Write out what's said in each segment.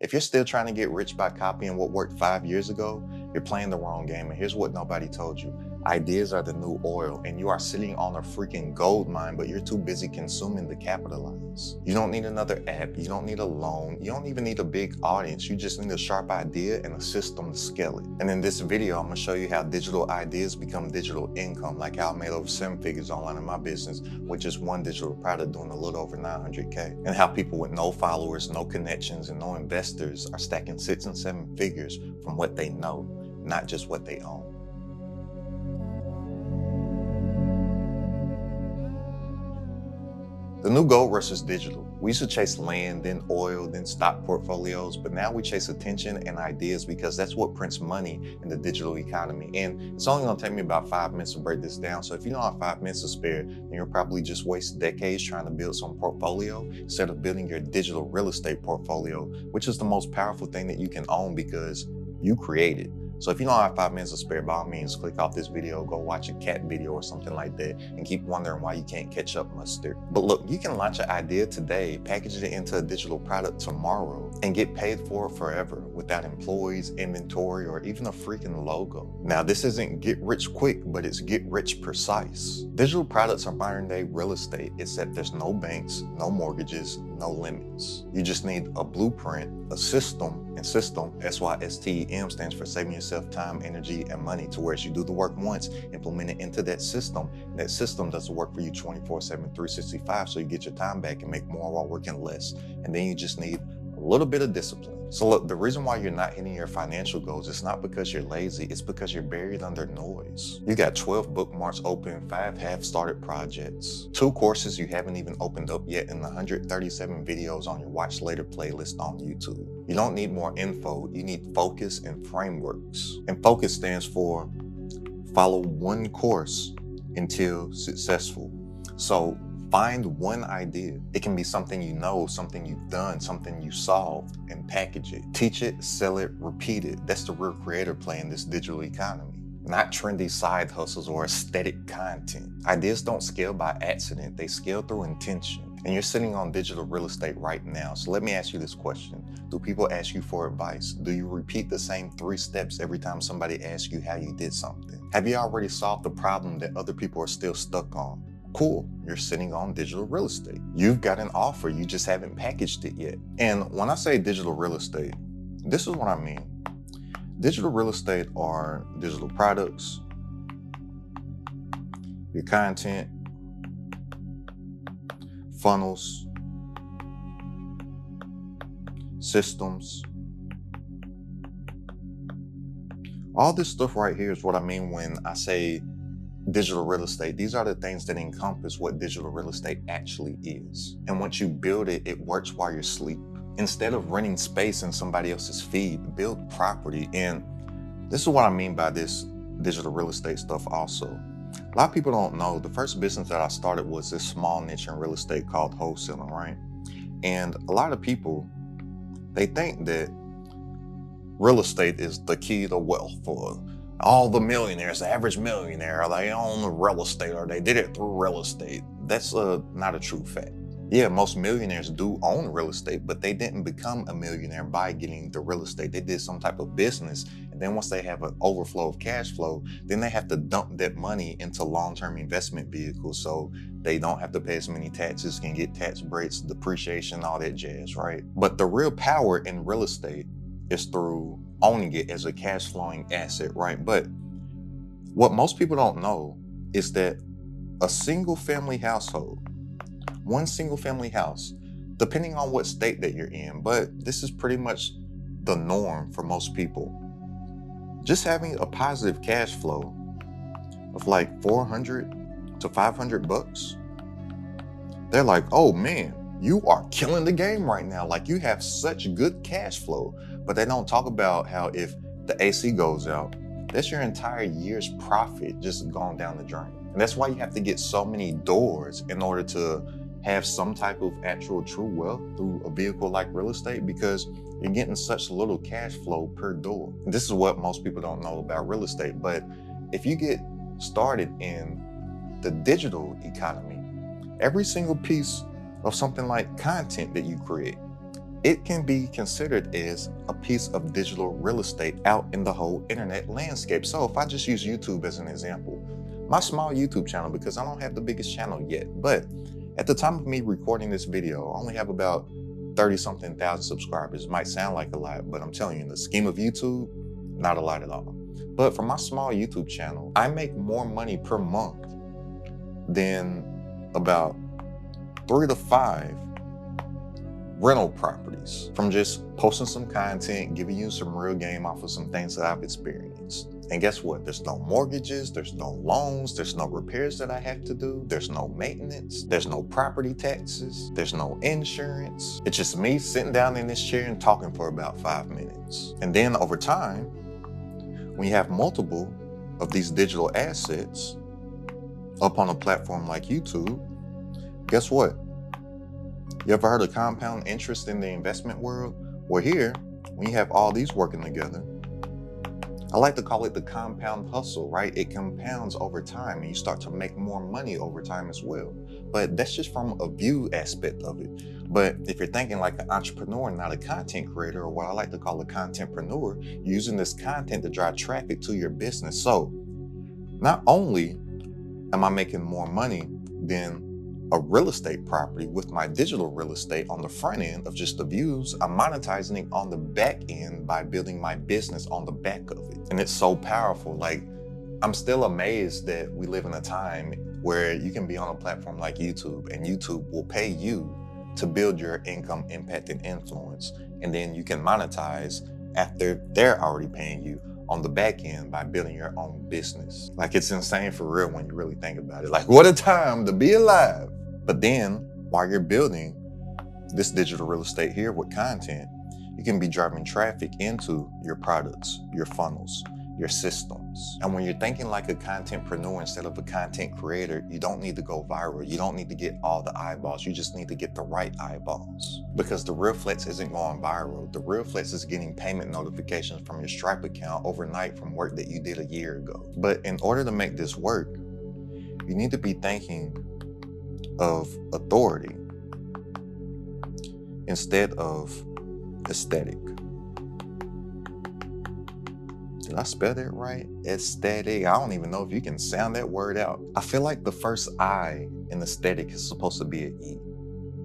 If you're still trying to get rich by copying what worked 5 years ago, you're playing the wrong game. And here's what nobody told you: ideas are the new oil, and you are sitting on a freaking gold mine, but you're too busy consuming to capitalize. You don't need another app, you don't need a loan, you don't even need a big audience. You just need a sharp idea and a system to scale it. And in this video, I'm gonna show you how digital ideas become digital income, like how I made over 7 figures online in my business with just one digital product doing a little over 900K, and how people with no followers, no connections, and no investors are stacking 6 and 7 figures from what they know, not just what they own. The new gold rush is digital. We used to chase land, then oil, then stock portfolios, but now we chase attention and ideas because that's what prints money in the digital economy. And it's only gonna take me about 5 minutes to break this down. So if you don't have 5 minutes to spare, then you'll probably just waste decades trying to build some portfolio instead of building your digital real estate portfolio, which is the most powerful thing that you can own because you create it. So if you don't have 5 minutes to spare, by all means, click off this video, go watch a cat video or something like that, and keep wondering why you can't catch up mustard. But look, you can launch an idea today, package it into a digital product tomorrow, and get paid for it forever without employees, inventory, or even a freaking logo. Now, this isn't get rich quick, but it's get rich precise. Digital products are modern day real estate, except there's no banks, no mortgages, no limits. You just need a blueprint, a system, and system, SYSTEM, stands for saving yourself time, energy, and money, to where you do the work once, implement it into that system, and that system does the work for you 24/7, 365, so you get your time back and make more while working less. And then you just need a little bit of discipline. So look, the reason why you're not hitting your financial goals, it's not because you're lazy, it's because you're buried under noise. You got 12 bookmarks open, 5 half-started projects, 2 courses you haven't even opened up yet, and 137 videos on your watch later playlist on YouTube. You don't need more info, you need focus and frameworks. And focus stands for follow one course until successful. So find one idea. It can be something you know, something you've done, something you solved, and package it. Teach it, sell it, repeat it. That's the real creator play in this digital economy, not trendy side hustles or aesthetic content. Ideas don't scale by accident, they scale through intention. And you're sitting on digital real estate right now. So let me ask you this question. Do people ask you for advice? Do you repeat the same 3 steps every time somebody asks you how you did something? Have you already solved the problem that other people are still stuck on? Cool, you're sitting on digital real estate. You've got an offer, you just haven't packaged it yet. And when I say digital real estate, this is what I mean. Digital real estate are digital products, your content, funnels, systems. All this stuff right here is what I mean when I say digital real estate. These are the things that encompass what digital real estate actually is. And once you build it, it works while you're asleep. Instead of renting space in somebody else's feed, build property. And this is what I mean by this digital real estate stuff also. A lot of people don't know, the first business that I started was this small niche in real estate called wholesaling, right? And a lot of people, they think that real estate is the key to wealth for all the millionaires. The average millionaire, they own real estate or they did it through real estate. That's not a true fact. Yeah, most millionaires do own real estate, but they didn't become a millionaire by getting the real estate. They did some type of business. And then once they have an overflow of cash flow, then they have to dump that money into long-term investment vehicles. So they don't have to pay as many taxes, can get tax breaks, depreciation, all that jazz, right? But the real power in real estate is through owning it as a cash flowing asset, right? But what most people don't know is that a single family household, one single family house, depending on what state that you're in, but this is pretty much the norm for most people, just having a positive cash flow of like 400 to 500 bucks, they're like, oh man, you are killing the game right now. Like, you have such good cash flow. But they don't talk about how if the AC goes out, that's your entire year's profit just gone down the drain. And that's why you have to get so many doors in order to have some type of actual true wealth through a vehicle like real estate, because you're getting such little cash flow per door. And this is what most people don't know about real estate. But if you get started in the digital economy, every single piece of something like content that you create, it can be considered as a piece of digital real estate out in the whole internet landscape. So if I just use YouTube as an example, my small YouTube channel, because I don't have the biggest channel yet, but at the time of me recording this video, I only have about 30-something thousand subscribers. It might sound like a lot, but I'm telling you, in the scheme of YouTube, not a lot at all. But for my small YouTube channel, I make more money per month than about 3 to 5 rental properties from just posting some content, giving you some real game off of some things that I've experienced. And guess what? There's no mortgages, there's no loans, there's no repairs that I have to do, there's no maintenance, there's no property taxes, there's no insurance. It's just me sitting down in this chair and talking for about 5 minutes. And then over time, when you have multiple of these digital assets up on a platform like YouTube, guess what? You ever heard of compound interest in the investment world? Well, here, when you have all these working together, I like to call it the compound hustle, right? It compounds over time and you start to make more money over time as well. But that's just from a view aspect of it. But if you're thinking like an entrepreneur, not a content creator, or what I like to call a contentpreneur, using this content to drive traffic to your business. So not only am I making more money than a real estate property with my digital real estate on the front end of just the views, I'm monetizing it on the back end by building my business on the back of it. And it's so powerful. Like, I'm still amazed that we live in a time where you can be on a platform like YouTube and YouTube will pay you to build your income, impact, and influence. And then you can monetize after they're already paying you on the back end by building your own business. Like, it's insane for real when you really think about it. Like, what a time to be alive. But then while you're building this digital real estate here with content, you can be driving traffic into your products, your funnels, your systems. And when you're thinking like a contentpreneur instead of a content creator, you don't need to go viral. You don't need to get all the eyeballs. You just need to get the right eyeballs. Because the real flex isn't going viral. The real flex is getting payment notifications from your Stripe account overnight from work that you did a year ago. But in order to make this work, you need to be thinking of authority instead of aesthetic. Did I spell that right? Aesthetic. I don't even know if you can sound that word out. I feel like the first I in aesthetic is supposed to be an E.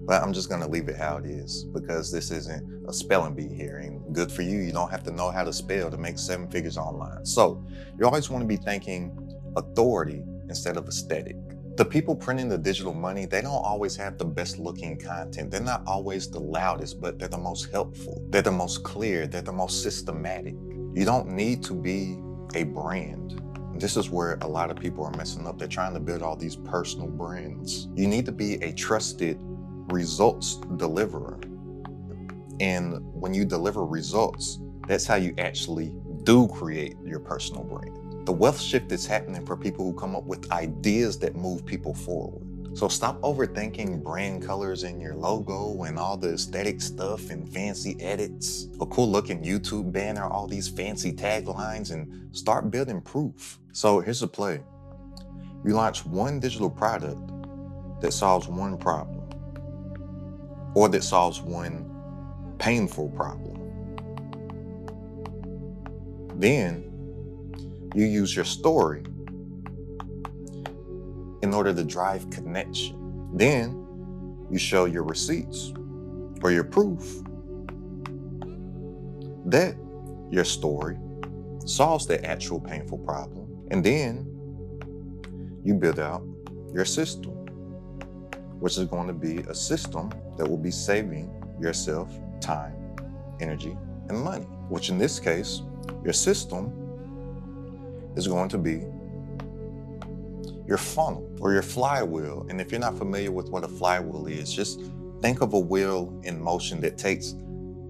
But I'm just gonna leave it how it is because this isn't a spelling bee here. And good for you, you don't have to know how to spell to make 7 figures online. So you always wanna be thinking authority instead of aesthetic. The people printing the digital money, they don't always have the best looking content. They're not always the loudest, but they're the most helpful. They're the most clear. They're the most systematic. You don't need to be a brand. This is where a lot of people are messing up. They're trying to build all these personal brands. You need to be a trusted results deliverer. And when you deliver results, that's how you actually do create your personal brand. The wealth shift is happening for people who come up with ideas that move people forward. So stop overthinking brand colors in your logo and all the aesthetic stuff and fancy edits, a cool looking YouTube banner, all these fancy taglines, and start building proof. So here's the play. You launch one digital product that solves one problem, or that solves one painful problem. Then you use your story in order to drive connection. Then you show your receipts or your proof that your story solves the actual painful problem. And then you build out your system, which is going to be a system that will be saving yourself time, energy, and money, which in this case, your system is going to be your funnel or your flywheel. And if you're not familiar with what a flywheel is, just think of a wheel in motion that takes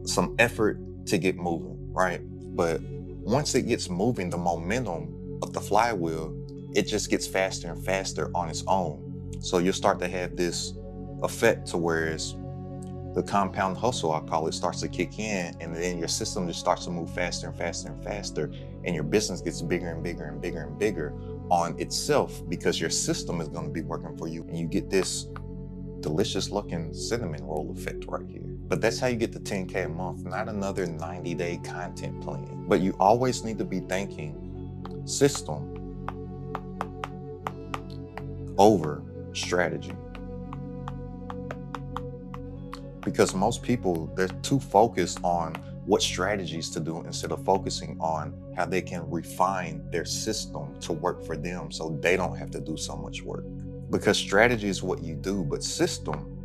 some effort to get moving, right? But once it gets moving, the momentum of the flywheel, it just gets faster and faster on its own. So you'll start to have this effect to whereas the compound hustle, I call it, starts to kick in, and then your system just starts to move faster and faster and faster, and your business gets bigger and bigger and bigger and bigger on itself because your system is going to be working for you, and you get this delicious looking cinnamon roll effect right here. But that's how you get the 10K a month, not another 90-day content plan. But you always need to be thinking system over strategy. Because most people, they're too focused on what strategies to do instead of focusing on how they can refine their system to work for them so they don't have to do so much work. Because strategy is what you do, but system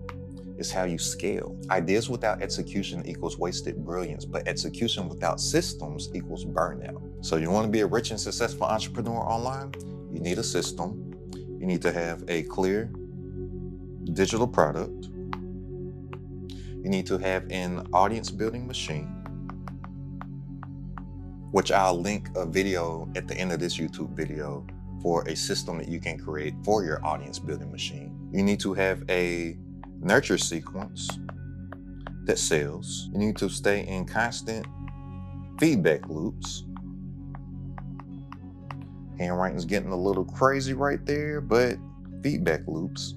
is how you scale. Ideas without execution equals wasted brilliance, but execution without systems equals burnout. So you want to be a rich and successful entrepreneur online? You need a system. You need to have a clear digital product. You need to have an audience building machine, which I'll link a video at the end of this YouTube video for a system that you can create for your audience building machine. You need to have a nurture sequence that sells. You need to stay in constant feedback loops. Handwriting's getting a little crazy right there, but feedback loops.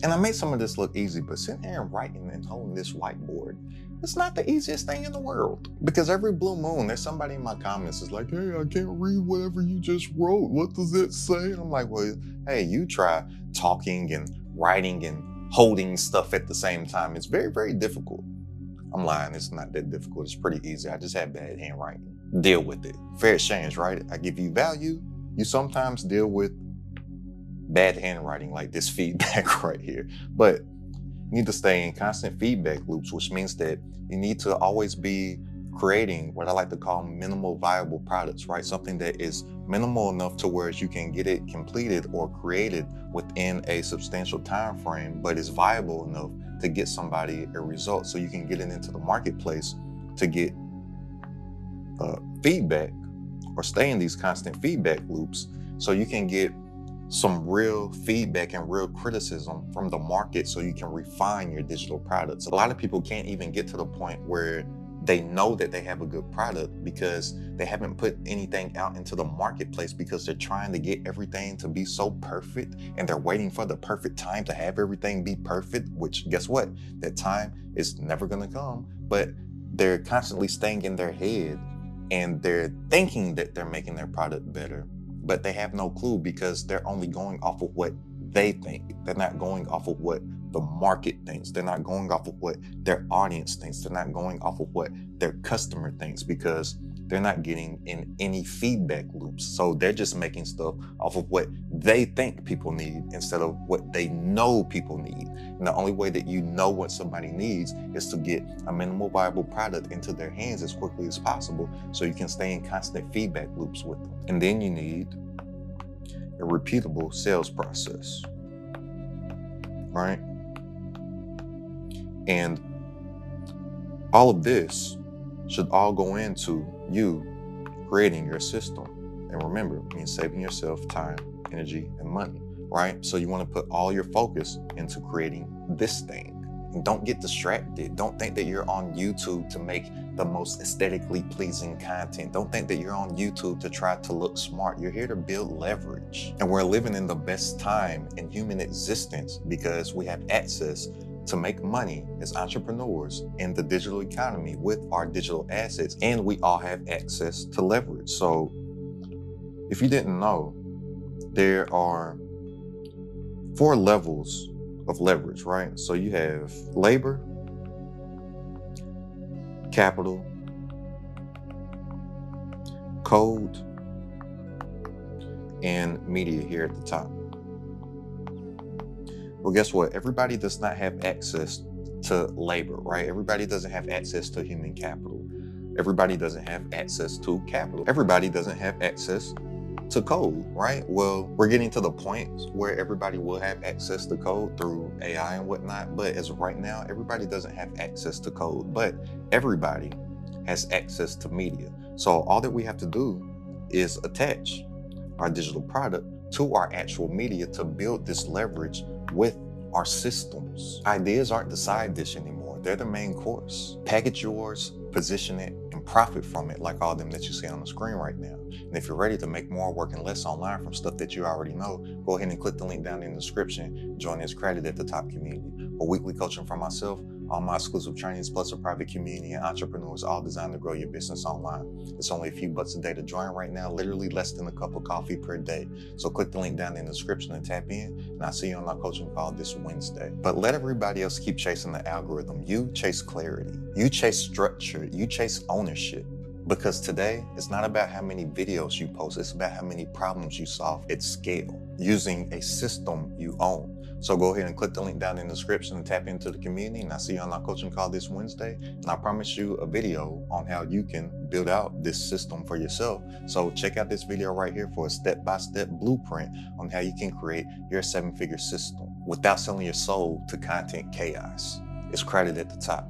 And I made some of this look easy, but sitting here and writing and holding this whiteboard, it's not the easiest thing in the world. Because every blue moon, there's somebody in my comments is like, hey, I can't read whatever you just wrote. What does it say? And I'm like, well, hey, you try talking and writing and holding stuff at the same time. It's very, very difficult. I'm lying, it's not that difficult. It's pretty easy. I just have bad handwriting. Deal with it. Fair exchange, right? I give you value. You sometimes deal with bad handwriting like this feedback right here. But you need to stay in constant feedback loops, which means that you need to always be creating what I like to call minimal viable products, right? Something that is minimal enough to where you can get it completed or created within a substantial time frame, but is viable enough to get somebody a result so you can get it into the marketplace to get feedback or stay in these constant feedback loops so you can get some real feedback and real criticism from the market so you can refine your digital products. A lot of people can't even get to the point where they know that they have a good product because they haven't put anything out into the marketplace because they're trying to get everything to be so perfect and they're waiting for the perfect time to have everything be perfect, which guess what? That time is never gonna come, but they're constantly staying in their head and they're thinking that they're making their product better, but they have no clue because they're only going off of what they think. They're not going off of what the market thinks. They're not going off of what their audience thinks. They're not going off of what their customer thinks because they're not getting in any feedback loops. So they're just making stuff off of what they think people need instead of what they know people need. And the only way that you know what somebody needs is to get a minimal viable product into their hands as quickly as possible so you can stay in constant feedback loops with them. And then you need a repeatable sales process, right? And all of this should all go into you creating your system. And remember, it means saving yourself time, energy, and money, right? So you want to put all your focus into creating this thing. And don't get distracted. Don't think that you're on YouTube to make the most aesthetically pleasing content. Don't think that you're on YouTube to try to look smart. You're here to build leverage. And we're living in the best time in human existence because we have access to make money as entrepreneurs in the digital economy with our digital assets, and we all have access to leverage. So if you didn't know, there are 4 levels of leverage, right? So you have labor, capital, code, and media here at the top. Well, guess what? Everybody does not have access to labor, right? Everybody doesn't have access to human capital. Everybody doesn't have access to capital. Everybody doesn't have access to code, right? Well, we're getting to the point where everybody will have access to code through AI and whatnot. But as of right now, everybody doesn't have access to code, but everybody has access to media. So all that we have to do is attach our digital product to our actual media to build this leverage with our systems. Ideas aren't the side dish anymore. They're the main course. Package yours, position it, and profit from it like all them that you see on the screen right now. And if you're ready to make more working less online from stuff that you already know, go ahead and click the link down in the description. Join this Credit at the Top community. For weekly coaching from myself, All my exclusive trainings plus a private community and entrepreneurs all designed to grow your business online. It's only a few bucks a day to join right now, literally less than a cup of coffee per day. So click the link down in the description and tap in, and I'll see you on our coaching call this Wednesday. But let everybody else keep chasing the algorithm. You chase clarity, you chase structure, you chase ownership. Because today, it's not about how many videos you post, it's about how many problems you solve at scale using a system you own. So go ahead and click the link down in the description and tap into the community, and I'll see you on our coaching call this Wednesday. And I promise you a video on how you can build out this system for yourself. So check out this video right here for a step-by-step blueprint on how you can create your 7-figure system without selling your soul to content chaos. It's credited at the top.